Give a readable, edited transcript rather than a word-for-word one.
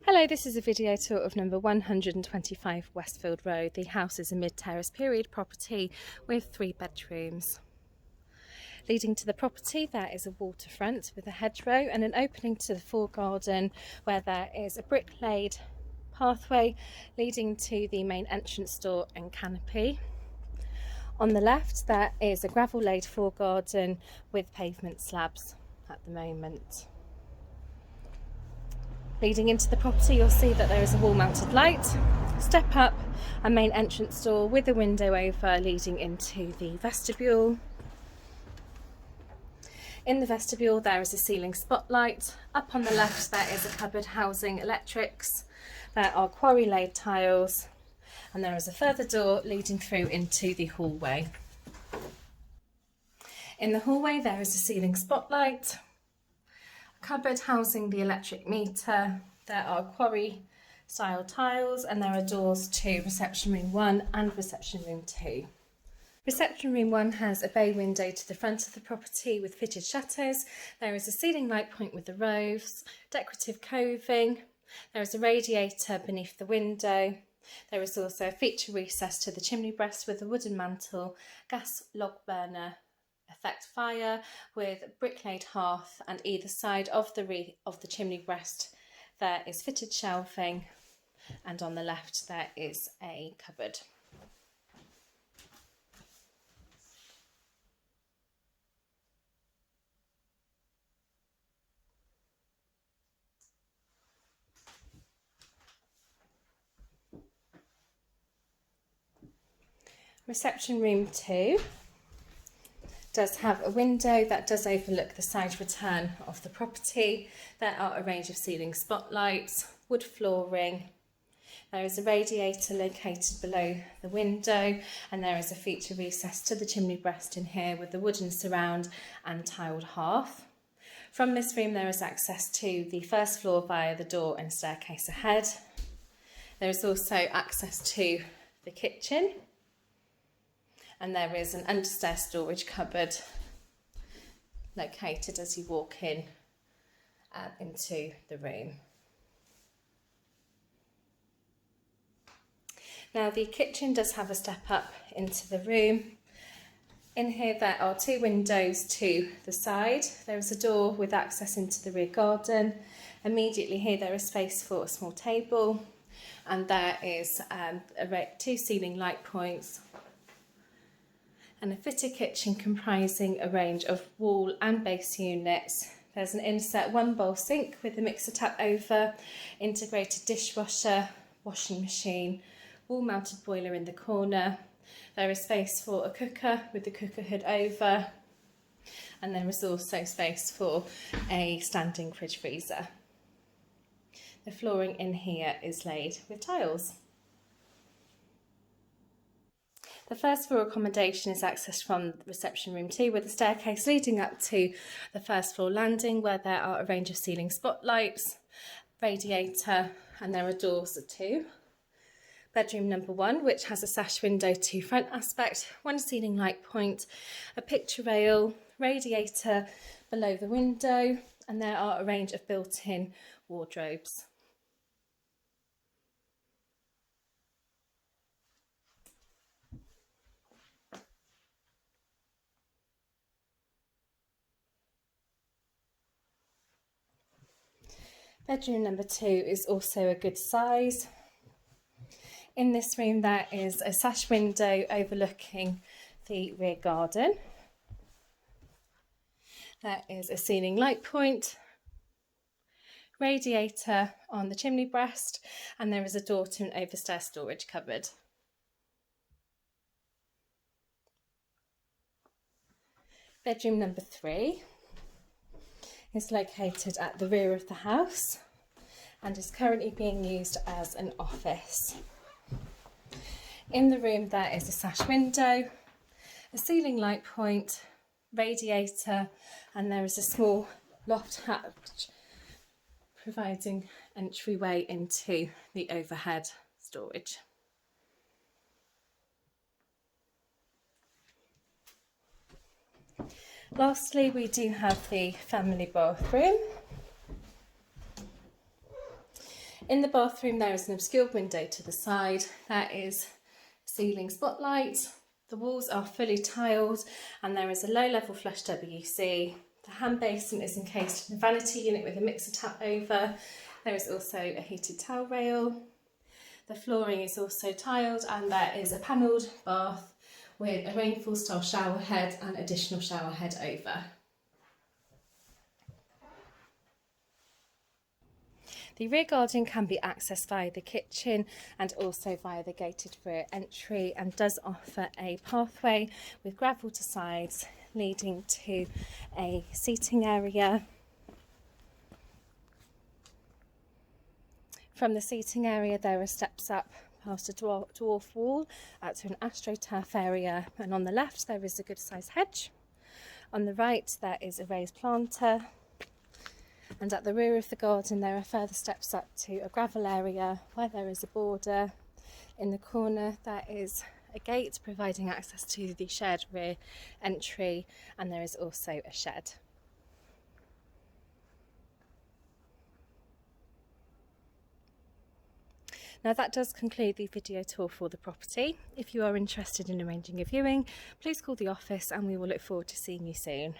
Hello, this is a video tour of number 125 Westfield Road. The house is a mid-terrace period property with 3 bedrooms. Leading to the property there is a waterfront with a hedgerow and an opening to the foregarden where there is a brick-laid pathway leading to the main entrance door and canopy. On the left there is a gravel-laid foregarden with pavement slabs at the moment. Leading into the property, you'll see that there is a wall-mounted light, step up, a main entrance door with a window over leading into the vestibule. In the vestibule there is a ceiling spotlight. Up on the left there is a cupboard housing electrics. There are quarry-laid tiles and there is a further door leading through into the hallway. In the hallway there is a ceiling spotlight, cupboard housing the electric meter. There are quarry style tiles and there are doors to reception room 1 and reception room 2. Reception room 1 has a bay window to the front of the property with fitted shutters. There is a ceiling light point with the roofs, decorative coving. There is a radiator beneath the window. There is also a feature recess to the chimney breast with a wooden mantel, gas log burner, effect fire with brick-laid hearth, and either side of the chimney breast there is fitted shelving, and on the left there is a cupboard. Reception room 2 does have a window that does overlook the side return of the property. There are a range of ceiling spotlights, wood flooring. There is a radiator located below the window and there is a feature recess to the chimney breast in here with the wooden surround and tiled hearth. From this room there is access to the first floor via the door and staircase ahead. There is also access to the kitchen. And there is an understair storage cupboard located as you walk in into the room. Now the kitchen does have a step up into the room. In here there are 2 windows to the side. There is a door with access into the rear garden. Immediately here there is space for a small table and there is 2 ceiling light points and a fitted kitchen comprising a range of wall and base units. There's an inset 1-bowl sink with a mixer tap over, integrated dishwasher, washing machine, wall-mounted boiler in the corner. There is space for a cooker with the cooker hood over, and there is also space for a standing fridge freezer. The flooring in here is laid with tiles. The first floor accommodation is accessed from reception room 2 with a staircase leading up to the first floor landing where there are a range of ceiling spotlights, radiator, and there are doors too. Bedroom number 1, which has a sash window to front aspect, 1 ceiling light point, a picture rail, radiator below the window, and there are a range of built-in wardrobes. Bedroom number 2 is also a good size. In this room there is a sash window overlooking the rear garden. There is a ceiling light point, radiator on the chimney breast, and there is a door to an overstair storage cupboard. Bedroom number 3 is located at the rear of the house and is currently being used as an office. In the room there is a sash window, a ceiling light point, radiator, and there is a small loft hatch providing entryway into the overhead storage. Lastly, we do have the family bathroom. In the bathroom there is an obscured window to the side. There is a ceiling spotlight. The walls are fully tiled and there is a low-level flush WC. The hand basin is encased in a vanity unit with a mixer tap over. There is also a heated towel rail. The flooring is also tiled and there is a panelled bath with a rainfall style shower head and additional shower head over. The rear garden can be accessed via the kitchen and also via the gated rear entry, and does offer a pathway with gravel to sides leading to a seating area. From the seating area there are steps up past a dwarf wall to an astroturf area, and on the left there is a good sized hedge. On the right there is a raised planter. And at the rear of the garden there are further steps up to a gravel area where there is a border. In the corner there is a gate providing access to the shared rear entry, and there is also a shed. Now that does conclude the video tour for the property. If you are interested in arranging a viewing, please call the office and we will look forward to seeing you soon.